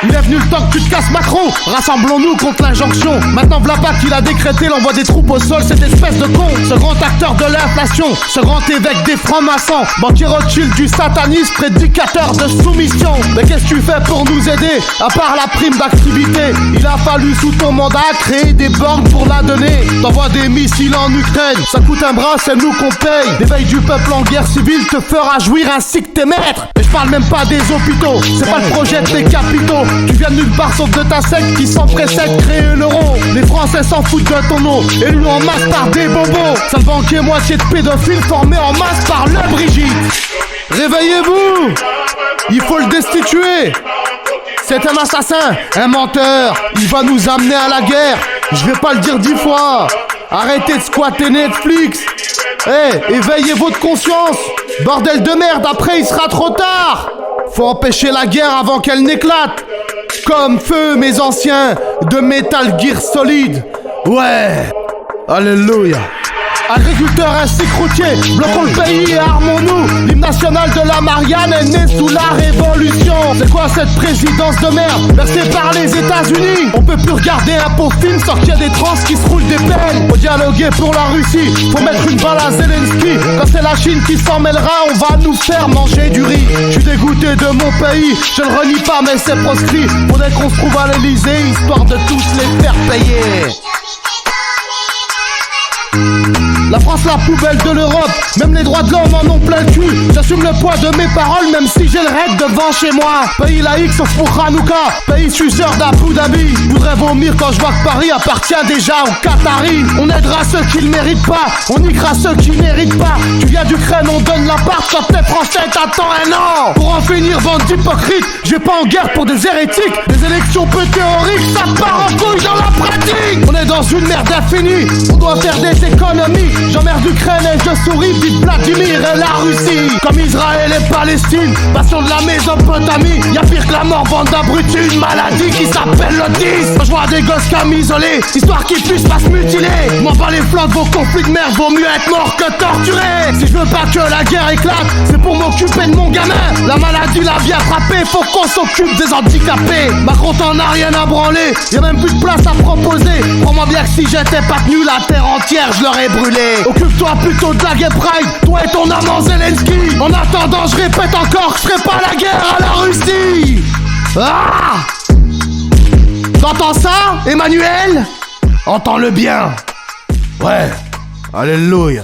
Il est venu le temps que tu te casses Macron. Rassemblons-nous contre l'injonction. Maintenant v'là pas qu'il a décrété l'envoi des troupes au sol. Cette espèce de con, ce grand acteur de l'inflation, ce grand évêque des francs-maçons, banquier Rothschild du satanisme, prédicateur de soumission. Mais qu'est-ce que tu fais pour nous aider? À part la prime d'activité, il a fallu sous ton mandat créer des bornes pour la donner. T'envoies des missiles en Ukraine, ça coûte un bras, c'est nous qu'on paye. L'éveil du peuple en guerre civile te fera jouir ainsi que tes maîtres. Et je parle même pas des hôpitaux, c'est pas le projet de tes capitaux. Tu viens de nulle part sauf de ta secte qui s'empressait de créer l'euro. Les Français s'en foutent de ton eau, élus en masse par des bobos. Sale banquier moitié de pédophiles formés en masse par le Brigitte. Réveillez-vous, il faut le destituer. C'est un assassin, un menteur. Il va nous amener à la guerre. Je vais pas le dire 10 fois. Arrêtez de squatter Netflix. Éveillez votre conscience. Bordel de merde, après il sera trop tard. Faut empêcher la guerre avant qu'elle n'éclate. Comme feu mes anciens de Metal Gear Solid. Ouais. Alléluia. Agriculteurs ainsi que routiers, bloquons le pays et armons-nous. L'hymne national de la Marianne est né sous la révolution. C'est quoi cette présidence de merde versée par les États-Unis? On peut plus regarder un pauvre film sans qu'il y ait des trans qui se roulent des pelles. Faut dialoguer pour la Russie, faut mettre une balle à Zelensky. Quand c'est la Chine qui s'en mêlera, on va nous faire manger du riz. Je suis dégoûté de mon pays, je le renie pas mais c'est proscrit. Faudrait qu'on se trouve à l'Elysée histoire de tous les faire payer. La France, la poubelle de l'Europe, même les droits de l'homme en ont plein le cul. J'assume le poids de mes paroles, même si j'ai le raid devant chez moi. Pays laïque sauf pour Hanouka, pays suceur d'Abu Dhabi. Je voudrais vomir quand je vois que Paris appartient déjà aux Qataris. On aidera ceux qui le méritent pas, on niquera ceux qui méritent pas. Tu viens d'Ukraine, on donne la part, quand t'es français t'attends un an. Pour en finir, bande d'hypocrites, je vais pas en guerre pour des hérétiques. Les élections peu théoriques, ça part en couille dans la pratique. On est dans une merde infinie, on doit faire des économies. J'emmerde l'Ukraine et je souris, vive Vladimir et la Russie. Comme Israël et Palestine, passion de la Mésopotamie. Y'a pire que la mort, bande d'abrutis, une maladie qui s'appelle l'autisme. Je vois des gosses camisolés, histoire qu'ils puissent pas se mutiler. M'en bats les flancs de vos conflits de merde, vaut mieux être mort que torturé. Si je veux pas que la guerre éclate, c'est pour m'occuper de mon gamin. La maladie l'a bien frappé, faut qu'on s'occupe des handicapés. Macron t'en a rien à branler, y'a même plus de place à proposer. Crois-moi bien que si j'étais pas tenu, la terre entière je l'aurais brûlée. Occupe-toi plutôt de la Gay Pride, toi et ton amant Zelensky. En attendant, je répète encore, je ferai pas la guerre à la Russie. Ah! T'entends ça, Emmanuel? Entends-le bien. Ouais, alléluia.